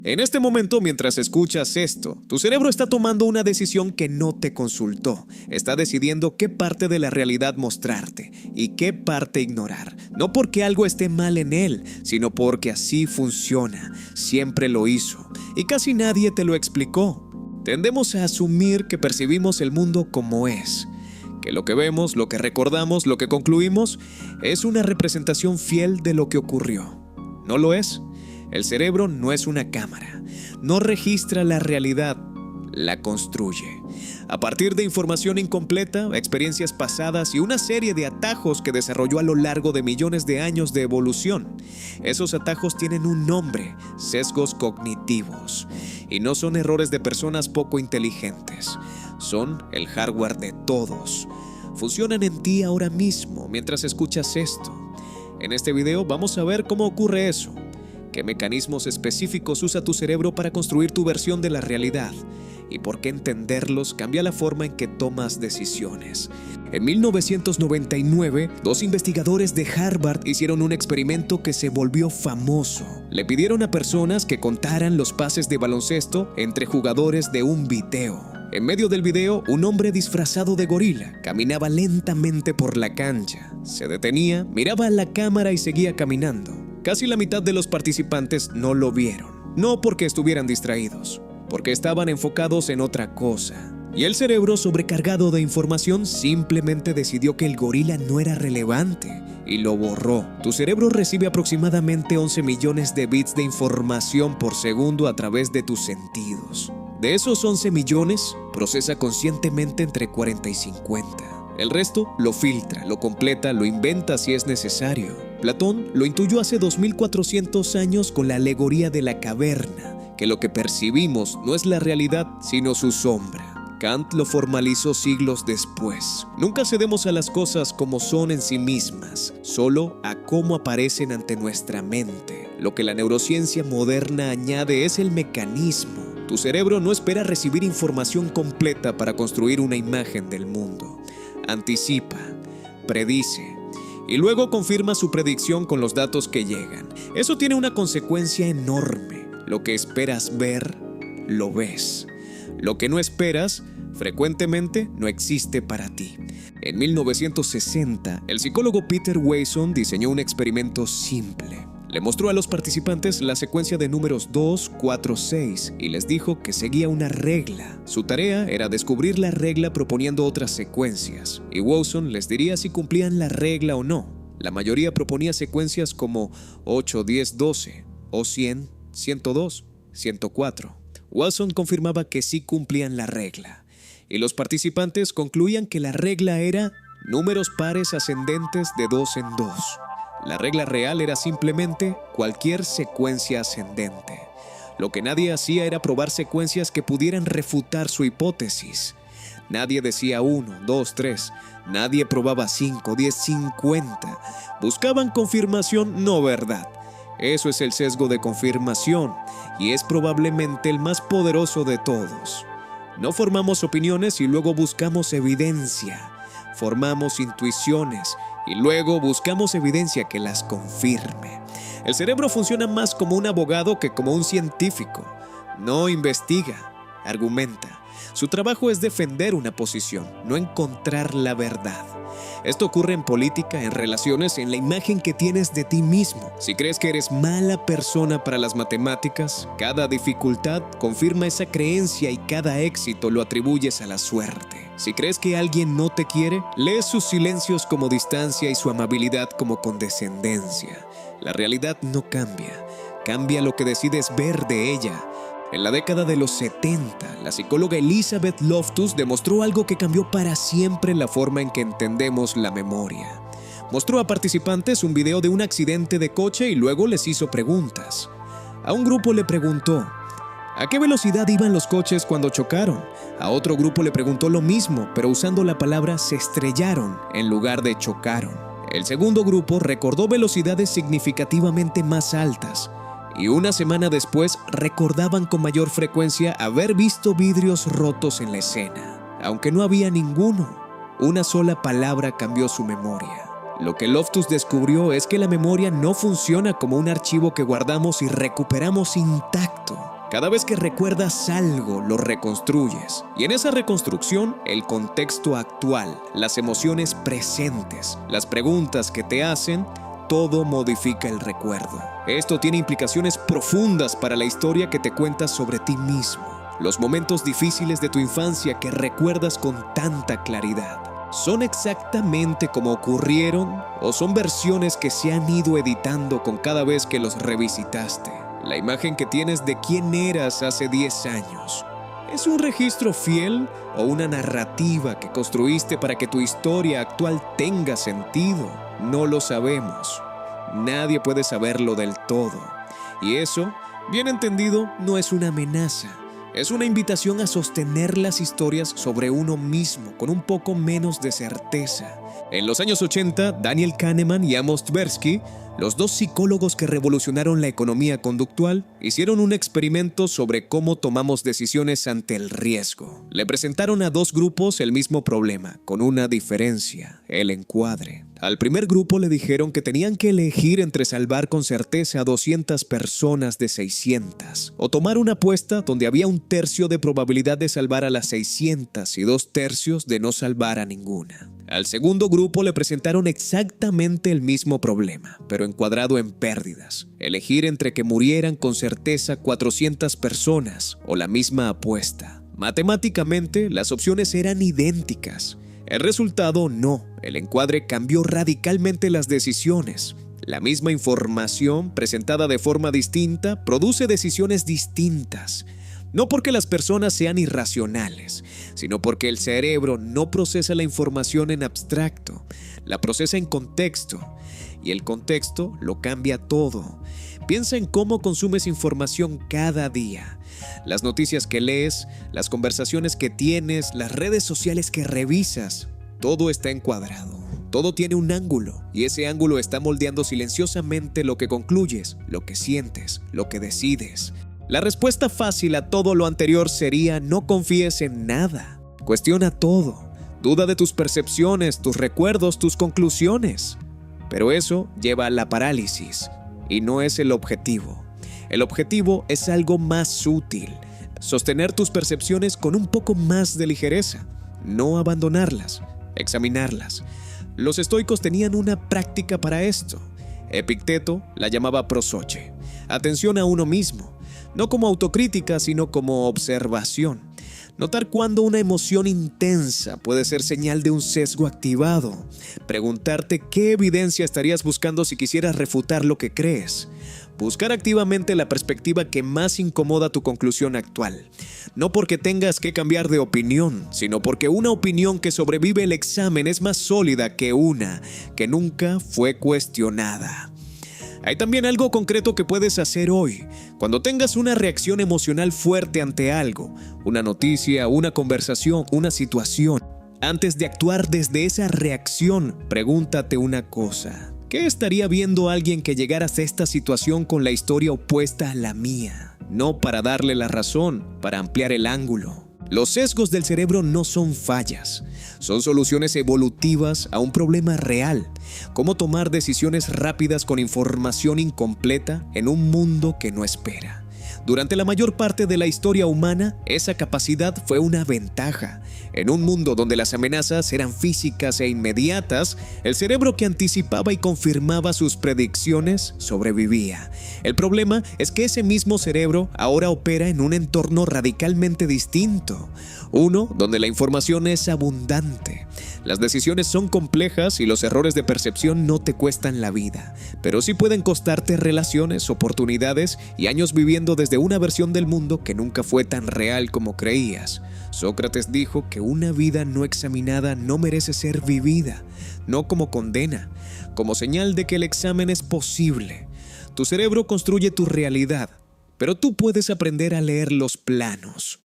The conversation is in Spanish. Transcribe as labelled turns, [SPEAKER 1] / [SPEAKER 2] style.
[SPEAKER 1] En este momento, mientras escuchas esto, tu cerebro está tomando una decisión que no te consultó. Está decidiendo qué parte de la realidad mostrarte y qué parte ignorar. No porque algo esté mal en él, sino porque así funciona. Siempre lo hizo. Y casi nadie te lo explicó. Tendemos a asumir que percibimos el mundo como es. Que lo que vemos, lo que recordamos, lo que concluimos, es una representación fiel de lo que ocurrió. ¿No lo es? El cerebro no es una cámara, no registra la realidad, la construye. A partir de información incompleta, experiencias pasadas y una serie de atajos que desarrolló a lo largo de millones de años de evolución. Esos atajos tienen un nombre: sesgos cognitivos. Y no son errores de personas poco inteligentes, son el hardware de todos. Funcionan en ti ahora mismo mientras escuchas esto. En este video vamos a ver cómo ocurre eso. ¿Qué mecanismos específicos usa tu cerebro para construir tu versión de la realidad? ¿Y por qué entenderlos cambia la forma en que tomas decisiones? En 1999, dos investigadores de Harvard hicieron un experimento que se volvió famoso. Le pidieron a personas que contaran los pases de baloncesto entre jugadores de un video. En medio del video, un hombre disfrazado de gorila caminaba lentamente por la cancha. Se detenía, miraba a la cámara y seguía caminando. Casi la mitad de los participantes no lo vieron. No porque estuvieran distraídos, porque estaban enfocados en otra cosa. Y el cerebro, sobrecargado de información, simplemente decidió que el gorila no era relevante y lo borró. Tu cerebro recibe aproximadamente 11 millones de bits de información por segundo a través de tus sentidos. De esos 11 millones, procesa conscientemente entre 40 y 50. El resto lo filtra, lo completa, lo inventa si es necesario. Platón lo intuyó hace 2400 años con la alegoría de la caverna, que lo que percibimos no es la realidad, sino su sombra. Kant lo formalizó siglos después. Nunca cedemos a las cosas como son en sí mismas, solo a cómo aparecen ante nuestra mente. Lo que la neurociencia moderna añade es el mecanismo. Tu cerebro no espera recibir información completa para construir una imagen del mundo. Anticipa, predice y luego confirma su predicción con los datos que llegan. Eso tiene una consecuencia enorme. Lo que esperas ver, lo ves. Lo que no esperas, frecuentemente no existe para ti. En 1960, el psicólogo Peter Wasson diseñó un experimento simple. Le mostró a los participantes la secuencia de números 2, 4, 6 y les dijo que seguía una regla. Su tarea era descubrir la regla proponiendo otras secuencias, y Wasson les diría si cumplían la regla o no. La mayoría proponía secuencias como 8, 10, 12 o 100, 102, 104. Wasson confirmaba que sí cumplían la regla, y los participantes concluían que la regla era números pares ascendentes de 2 en 2. La regla real era simplemente cualquier secuencia ascendente. Lo que nadie hacía era probar secuencias que pudieran refutar su hipótesis. Nadie decía 1, 2, 3. Nadie probaba 5, 10, 50. Buscaban confirmación, no verdad. Eso es el sesgo de confirmación y es probablemente el más poderoso de todos. No formamos opiniones y luego buscamos evidencia. Formamos intuiciones y luego buscamos evidencia que las confirme. El cerebro funciona más como un abogado que como un científico. No investiga, argumenta. Su trabajo es defender una posición, no encontrar la verdad. Esto ocurre en política, en relaciones, en la imagen que tienes de ti mismo. Si crees que eres mala persona para las matemáticas, cada dificultad confirma esa creencia y cada éxito lo atribuyes a la suerte. Si crees que alguien no te quiere, lees sus silencios como distancia y su amabilidad como condescendencia. La realidad no cambia, cambia lo que decides ver de ella. En la década de los 70, la psicóloga Elizabeth Loftus demostró algo que cambió para siempre la forma en que entendemos la memoria. Mostró a participantes un video de un accidente de coche y luego les hizo preguntas. A un grupo le preguntó: ¿a qué velocidad iban los coches cuando chocaron? A otro grupo le preguntó lo mismo, pero usando la palabra se estrellaron en lugar de chocaron. El segundo grupo recordó velocidades significativamente más altas. Y una semana después recordaban con mayor frecuencia haber visto vidrios rotos en la escena. Aunque no había ninguno, una sola palabra cambió su memoria. Lo que Loftus descubrió es que la memoria no funciona como un archivo que guardamos y recuperamos intacto. Cada vez que recuerdas algo, lo reconstruyes. Y en esa reconstrucción, el contexto actual, las emociones presentes, las preguntas que te hacen, todo modifica el recuerdo. Esto tiene implicaciones profundas para la historia que te cuentas sobre ti mismo. Los momentos difíciles de tu infancia que recuerdas con tanta claridad, ¿son exactamente como ocurrieron o son versiones que se han ido editando con cada vez que los revisitaste? La imagen que tienes de quién eras hace 10 años, ¿es un registro fiel o una narrativa que construiste para que tu historia actual tenga sentido? No lo sabemos. Nadie puede saberlo del todo. Y eso, bien entendido, no es una amenaza. Es una invitación a sostener las historias sobre uno mismo con un poco menos de certeza. En los años 80, Daniel Kahneman y Amos Tversky, los dos psicólogos que revolucionaron la economía conductual, hicieron un experimento sobre cómo tomamos decisiones ante el riesgo. Le presentaron a dos grupos el mismo problema, con una diferencia: el encuadre. Al primer grupo le dijeron que tenían que elegir entre salvar con certeza a 200 personas de 600 o tomar una apuesta donde había 1/3 de probabilidad de salvar a las 600 y 2/3 de no salvar a ninguna. Al segundo grupo le presentaron exactamente el mismo problema, pero encuadrado en pérdidas. Elegir entre que murieran con certeza 400 personas o la misma apuesta. Matemáticamente, las opciones eran idénticas. El resultado no. El encuadre cambió radicalmente las decisiones. La misma información, presentada de forma distinta, produce decisiones distintas. No porque las personas sean irracionales, sino porque el cerebro no procesa la información en abstracto, la procesa en contexto, y el contexto lo cambia todo. Piensa en cómo consumes información cada día. Las noticias que lees, las conversaciones que tienes, las redes sociales que revisas, todo está encuadrado. Todo tiene un ángulo, y ese ángulo está moldeando silenciosamente lo que concluyes, lo que sientes, lo que decides. La respuesta fácil a todo lo anterior sería: no confíes en nada. Cuestiona todo. Duda de tus percepciones, tus recuerdos, tus conclusiones. Pero eso lleva a la parálisis, y no es el objetivo. El objetivo es algo más sutil: sostener tus percepciones con un poco más de ligereza, no abandonarlas, examinarlas. Los estoicos tenían una práctica para esto. Epicteto la llamaba prosoche, atención a uno mismo, no como autocrítica, sino como observación. Notar cuándo una emoción intensa puede ser señal de un sesgo activado. Preguntarte qué evidencia estarías buscando si quisieras refutar lo que crees. Buscar activamente la perspectiva que más incomoda tu conclusión actual. No porque tengas que cambiar de opinión, sino porque una opinión que sobrevive el examen es más sólida que una que nunca fue cuestionada. Hay también algo concreto que puedes hacer hoy. Cuando tengas una reacción emocional fuerte ante algo, una noticia, una conversación, una situación, antes de actuar desde esa reacción, pregúntate una cosa: ¿qué estaría viendo alguien que llegara a esta situación con la historia opuesta a la mía? No para darle la razón, para ampliar el ángulo. Los sesgos del cerebro no son fallas, son soluciones evolutivas a un problema real. Cómo tomar decisiones rápidas con información incompleta en un mundo que no espera. Durante la mayor parte de la historia humana, esa capacidad fue una ventaja. En un mundo donde las amenazas eran físicas e inmediatas, el cerebro que anticipaba y confirmaba sus predicciones sobrevivía. El problema es que ese mismo cerebro ahora opera en un entorno radicalmente distinto. Uno donde la información es abundante. Las decisiones son complejas y los errores de percepción no te cuestan la vida, pero sí pueden costarte relaciones, oportunidades y años viviendo desde una versión del mundo que nunca fue tan real como creías. Sócrates dijo que una vida no examinada no merece ser vivida, no como condena, como señal de que el examen es posible. Tu cerebro construye tu realidad, pero tú puedes aprender a leer los planos.